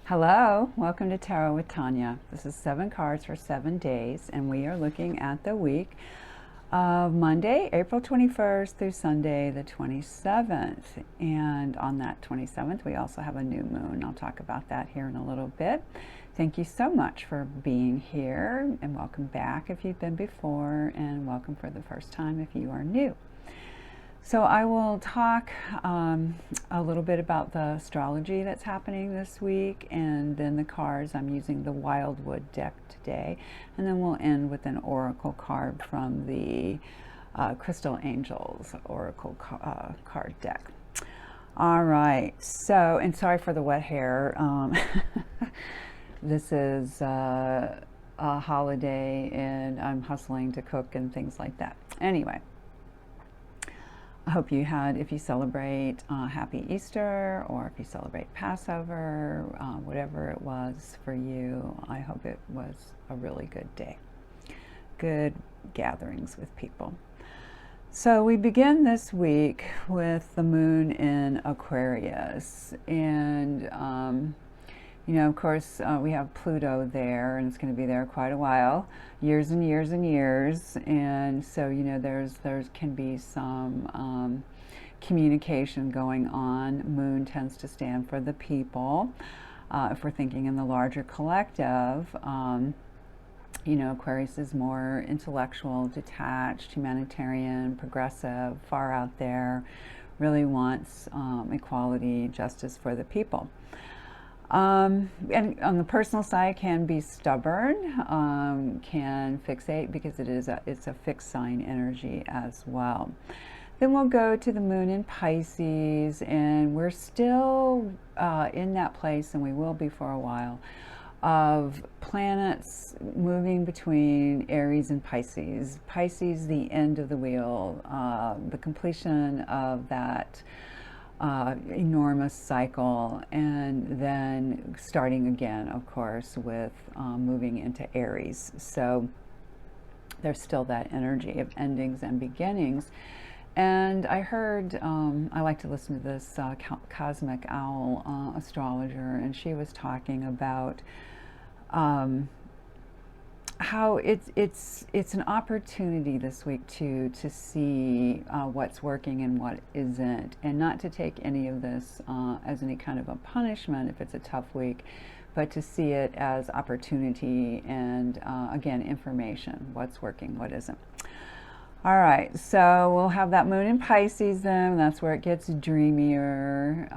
Hello, welcome to Tarot with Tanya. This is 7 cards for 7 days, and we are looking at the week of Monday, April 21st through Sunday, the 27th. And on that 27th, we also have a new moon. I'll talk about that here in a little bit. Thank you so much for being here, and welcome back if you've been before, and welcome for the first time if you are new. So I will talk a little bit about the astrology that's happening this week, and then the cards. I'm using the Wildwood deck today, and then we'll end with an oracle card from the Crystal Angels oracle card deck. All right, so, and sorry for the wet hair. This is a holiday, and I'm hustling to cook and things like that. Anyway, I hope you had, if you celebrate Happy Easter, or if you celebrate Passover, whatever it was for you, I hope it was a really good day. Good gatherings with people. So we begin this week with the moon in Aquarius, and you know, of course, we have Pluto there, and it's going to be there quite a while, years and years and years. And so, you know, there can be some communication going on. Moon tends to stand for the people. If we're thinking in the larger collective, you know, Aquarius is more intellectual, detached, humanitarian, progressive, far out there, really wants equality, justice for the people. And on the personal side, can be stubborn, can fixate, because it's a fixed sign energy as well. Then we'll go to the moon in Pisces, and we're still in that place, and we will be for a while, of planets moving between Aries and Pisces. Pisces, the end of the wheel, the completion of that enormous cycle, and then starting again, of course, with moving into Aries. So there's still that energy of endings and beginnings. And I heard, I like to listen to this Cosmic Owl astrologer, and she was talking about how it's an opportunity this week to see what's working and what isn't, and not to take any of this as any kind of a punishment if it's a tough week, but to see it as opportunity and again, information, what's working, what isn't. All right, so we'll have that moon in Pisces then. That's where it gets dreamier,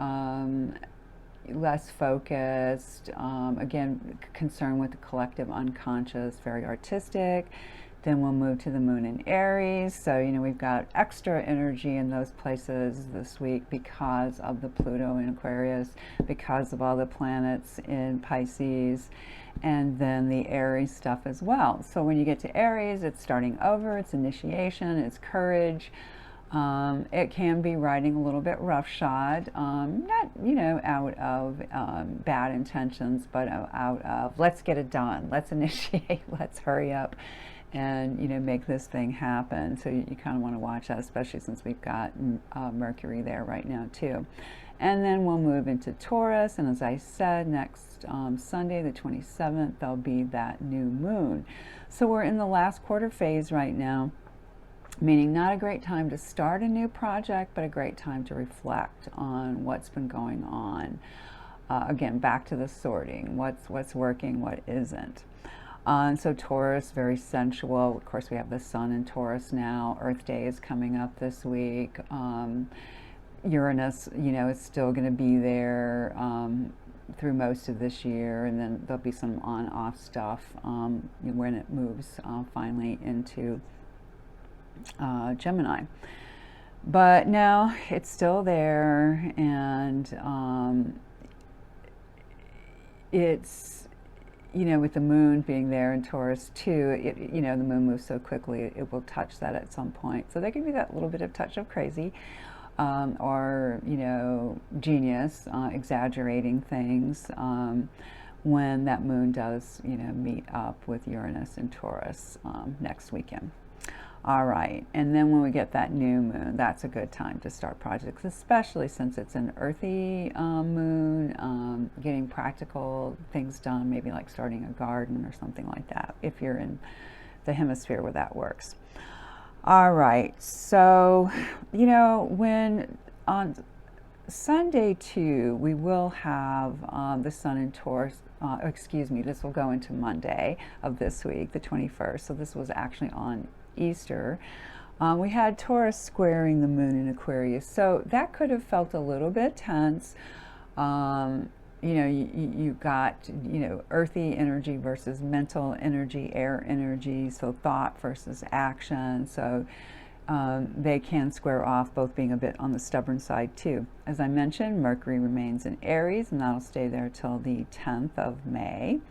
less focused, again, concerned with the collective unconscious, very artistic. Then we'll move to the moon in Aries. So, you know, we've got extra energy in those places this week because of the Pluto in Aquarius, because of all the planets in Pisces, and then the Aries stuff as well. So when you get to Aries, it's starting over, it's initiation, it's courage. It can be riding a little bit roughshod, not, you know, out of bad intentions, but out of let's get it done, let's initiate, let's hurry up and, you know, make this thing happen. So you kind of want to watch that, especially since we've got Mercury there right now too. And then we'll move into Taurus, and as I said, next Sunday the 27th, there'll be that new moon. So we're in the last quarter phase right now, meaning not a great time to start a new project, but a great time to reflect on what's been going on. Again, back to the sorting, what's working, what isn't. And so Taurus, very sensual. Of course, we have the sun in Taurus now. Earth Day is coming up this week. Uranus, you know, is still going to be there through most of this year, and then there'll be some on-off stuff when it moves finally into Gemini. But now it's still there, and it's, you know, with the moon being there in Taurus too, you know, the moon moves so quickly, it will touch that at some point. So there can be that little bit of touch of crazy. or, genius, exaggerating things, when that moon does, meet up with Uranus and Taurus next weekend. All right, and then when we get that new moon, that's a good time to start projects, especially since it's an earthy moon, getting practical things done, maybe like starting a garden or something like that, if you're in the hemisphere where that works. All right, so, when on Sunday too, we will have the Sun in Taurus, this will go into Monday of this week, the 21st, so this was actually on Easter. We had Taurus squaring the moon in Aquarius, so that could have felt a little bit tense. You got, earthy energy versus mental energy, air energy, so thought versus action. So they can square off, both being a bit on the stubborn side too. As I mentioned, Mercury remains in Aries, and that'll stay there till the 10th of May.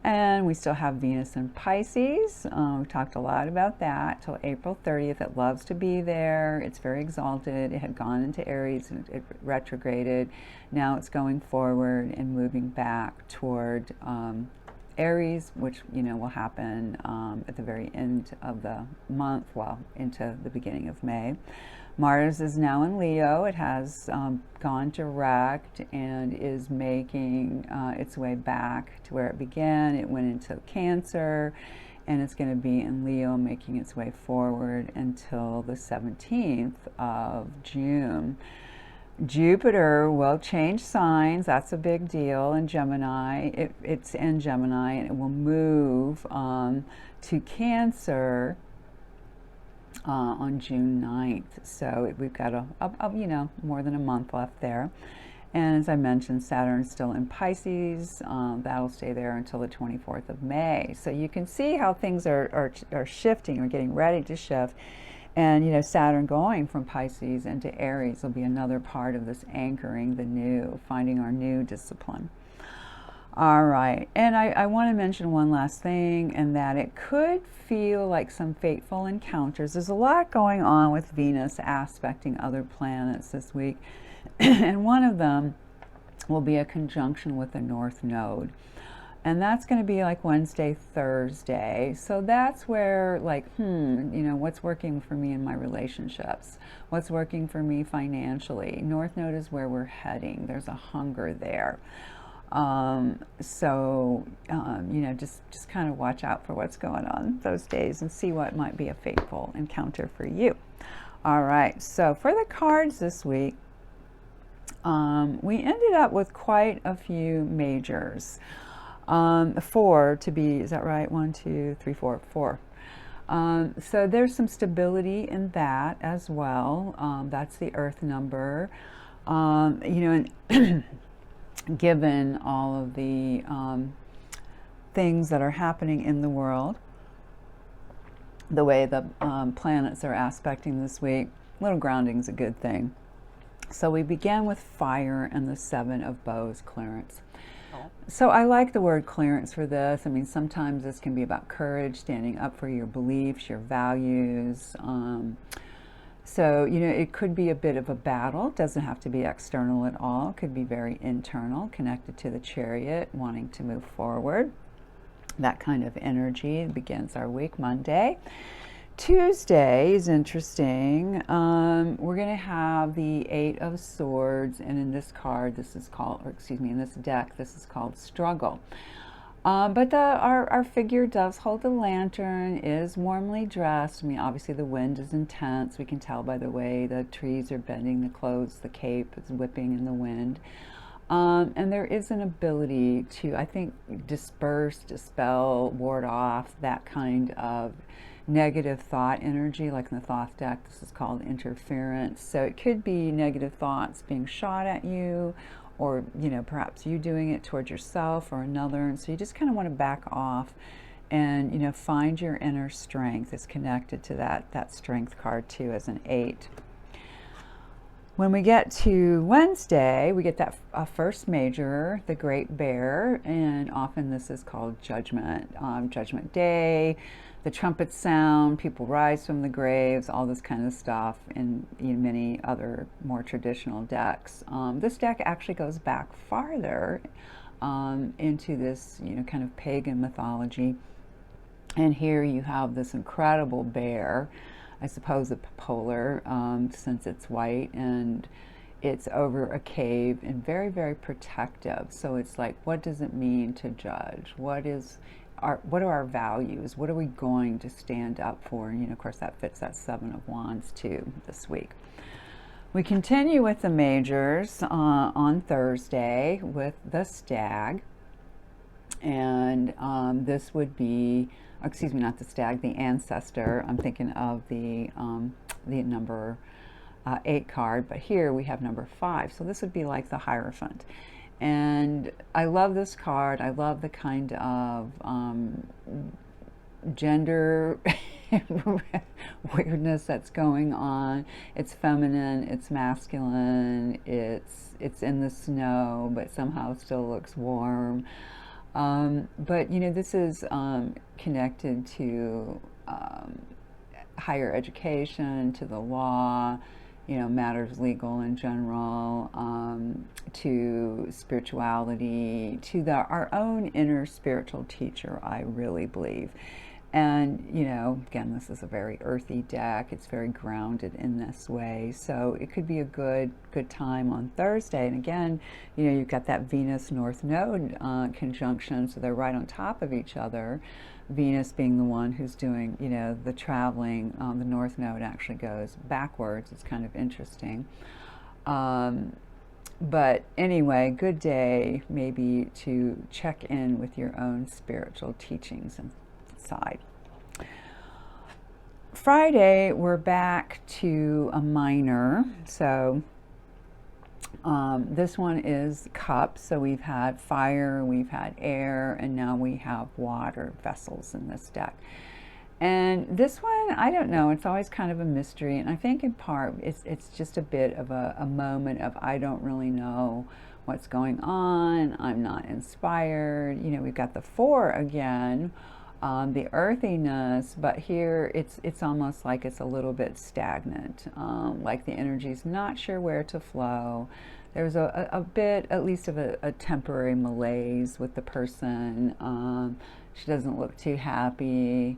And we still have Venus in Pisces. We talked a lot about that till April 30th. It loves to be there. It's very exalted. It had gone into Aries and it retrograded. Now it's going forward and moving back toward Aries, which will happen at the very end of the month, well, into the beginning of May. Mars is now in Leo. It has gone direct and is making its way back to where it began. It went into Cancer, and it's going to be in Leo, making its way forward until the 17th of June. Jupiter will change signs. That's a big deal in Gemini. It's in Gemini, and it will move to Cancer on June 9th. So we've got more than a month left there. And as I mentioned, Saturn's still in Pisces. That'll stay there until the 24th of May. So you can see how things are shifting or getting ready to shift. And Saturn going from Pisces into Aries will be another part of this anchoring the new, finding our new discipline. All right, and I want to mention one last thing, and that it could feel like some fateful encounters. There's a lot going on with Venus aspecting other planets this week, and one of them will be a conjunction with the North Node. And that's going to be like Wednesday, Thursday. So that's where, like, what's working for me in my relationships? What's working for me financially? North Node is where we're heading. There's a hunger there. Just kind of watch out for what's going on those days and see what might be a fateful encounter for you. All right, so for the cards this week, we ended up with quite a few majors. 4 to be, is that right? 1, 2, 3, 4, 4. So there's some stability in that as well. That's the Earth number. And given all of the things that are happening in the world, the way the planets are aspecting this week, a little grounding is a good thing. So we began with fire and the 7 of Bows, clearance. So I like the word clearance for this. I mean, sometimes this can be about courage, standing up for your beliefs, your values. So, it could be a bit of a battle. It doesn't have to be external at all. It could be very internal, connected to the Chariot, wanting to move forward. That kind of energy begins our week Monday. Tuesday is interesting. We're going to have the 8 of Swords, and in this card, this is called, in this deck, this is called Struggle. But our figure does hold the lantern, is warmly dressed. I mean, obviously the wind is intense. We can tell by the way the trees are bending, the clothes, the cape is whipping in the wind. And there is an ability to, I think, disperse, dispel, ward off that kind of negative thought energy, like in the Thoth deck, this is called interference. So it could be negative thoughts being shot at you, or perhaps you doing it towards yourself or another. And so you just kind of want to back off and find your inner strength. It's connected to that strength card too, as an 8. When we get to Wednesday, we get that first major, the Great Bear, and often this is called Judgment, Judgment Day. the trumpets sound, people rise from the graves, all this kind of stuff in many other more traditional decks. This deck actually goes back farther into this, kind of pagan mythology. And here you have this incredible bear, I suppose a polar, since it's white, and it's over a cave and very, very protective. So it's like, what does it mean to judge? What are our values? What are we going to stand up for? And of course that fits that Seven of Wands too this week. We continue with the majors on Thursday with the Stag. And this would be, excuse me, not the Stag, the Ancestor. I'm thinking of the number 8 card, but here we have number 5. So this would be like the Hierophant. And I love this card. I love the kind of gender weirdness that's going on. It's feminine, it's masculine, it's in the snow, but somehow still looks warm. But this is connected to higher education, to the law, matters legal in general, to spirituality, to our own inner spiritual teacher, I really believe. And, again, this is a very earthy deck. It's very grounded in this way. So it could be a good time on Thursday. And again, you've got that Venus North Node conjunction. So they're right on top of each other. Venus being the one who's doing, the traveling. The North Node actually goes backwards. It's kind of interesting. But anyway, good day maybe to check in with your own spiritual teachings and side. Friday, we're back to a minor. So this one is cups. So we've had fire, we've had air, and now we have water vessels in this deck. And this one, I don't know, it's always kind of a mystery. And I think in part it's just a bit of a moment of I don't really know what's going on. I'm not inspired. We've got the 4 again. The earthiness, but here it's almost like it's a little bit stagnant, like the energy's not sure where to flow. There's a bit, at least of a temporary malaise with the person. She doesn't look too happy,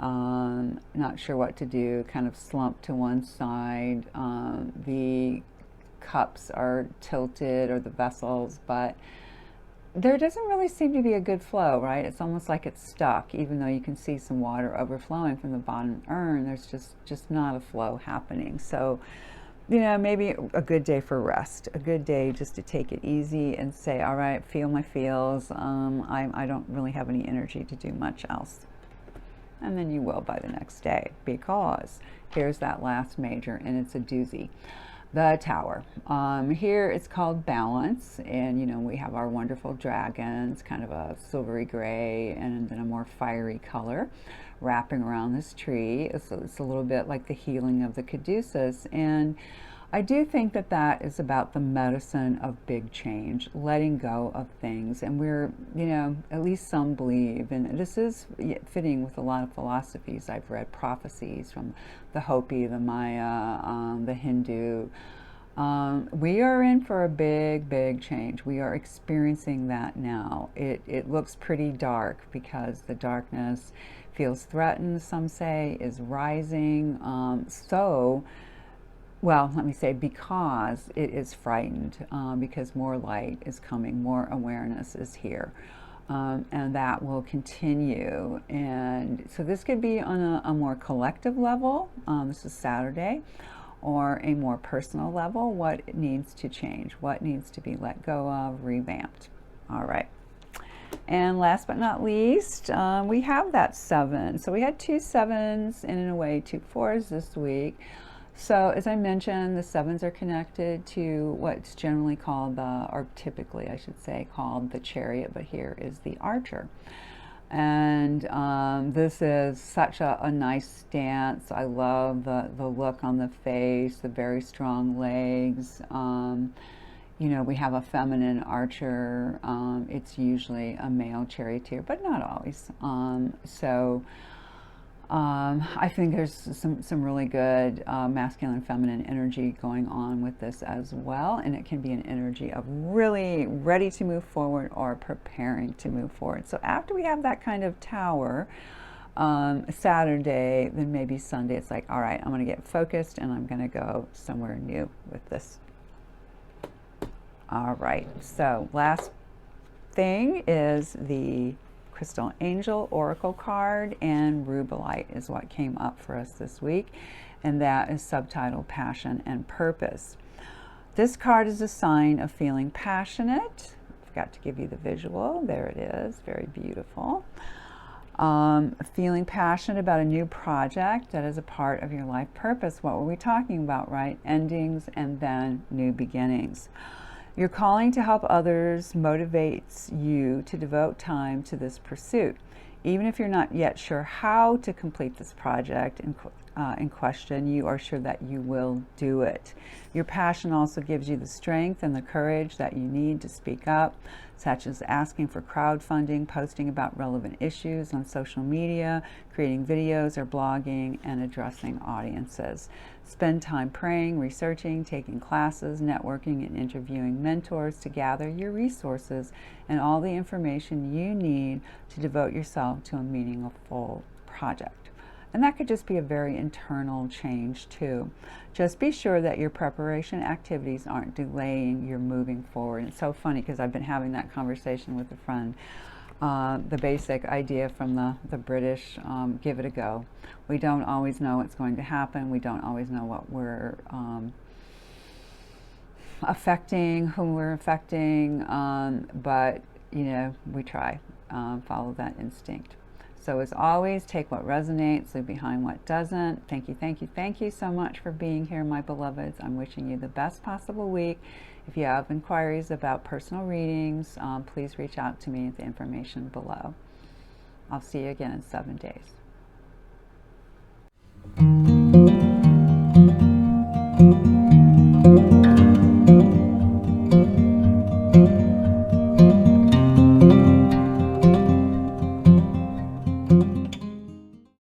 not sure what to do, kind of slumped to one side. The cups are tilted, or the vessels, but there doesn't really seem to be a good flow, right? It's almost like it's stuck, even though you can see some water overflowing from the bottom urn. There's just not a flow happening. So, maybe a good day for rest, a good day just to take it easy and say, all right, feel my feels. I don't really have any energy to do much else. And then you will by the next day, because here's that last major, and it's a doozy. The Tower. Here it's called Balance, and we have our wonderful dragons, kind of a silvery gray and then a more fiery color wrapping around this tree. It's a little bit like the healing of the caduceus, and I do think that is about the medicine of big change, letting go of things. And we're, at least some believe, and this is fitting with a lot of philosophies I've read, prophecies from the Hopi, the Maya, the Hindu. We are in for a big change. We are experiencing that now. It looks pretty dark because the darkness feels threatened, some say, is rising. Well, let me say, because it is frightened, because more light is coming, more awareness is here, and that will continue. And so this could be on a more collective level, this is Saturday, or a more personal level, what needs to change, what needs to be let go of, revamped. All right. And last but not least, we have that 7. So we had 2 7s and in a way 2 4s this week. So as I mentioned, the 7s are connected to what's generally called or typically I should say, called the Chariot, but here is the Archer. And this is such a nice stance. I love the look on the face, the very strong legs. We have a feminine archer. It's usually a male charioteer, but not always. So I think there's some really good masculine and feminine energy going on with this as well, and it can be an energy of really ready to move forward or preparing to move forward. So after we have that kind of tower, Saturday, then maybe Sunday, it's like, all right, I'm going to get focused and I'm going to go somewhere new with this. All right, so last thing is the Crystal Angel Oracle card, and Rubelite is what came up for us this week, and that is subtitled Passion and Purpose. This card is a sign of feeling passionate. I forgot to give you the visual. There it is, very beautiful. Feeling passionate about a new project that is a part of your life purpose. What were we talking about, right? Endings and then new beginnings. Your calling to help others motivates you to devote time to this pursuit. Even if you're not yet sure how to complete this project in question, you are sure that you will do it. Your passion also gives you the strength and the courage that you need to speak up, such as asking for crowdfunding, posting about relevant issues on social media, creating videos or blogging, and addressing audiences. Spend time praying, researching, taking classes, networking, and interviewing mentors to gather your resources and all the information you need to devote yourself to a meaningful project. And that could just be a very internal change too. Just be sure that your preparation activities aren't delaying your moving forward. It's so funny because I've been having that conversation with a friend. The basic idea from the British, give it a go. We don't always know what's going to happen. We don't always know what we're affecting, whom we're affecting, but you know, we try, follow that instinct. So as always, take what resonates, leave behind what doesn't. Thank you, thank you, thank you so much for being here, my beloveds. I'm wishing you the best possible week. If you have inquiries about personal readings, please reach out to me at the information below. I'll see you again in 7 days.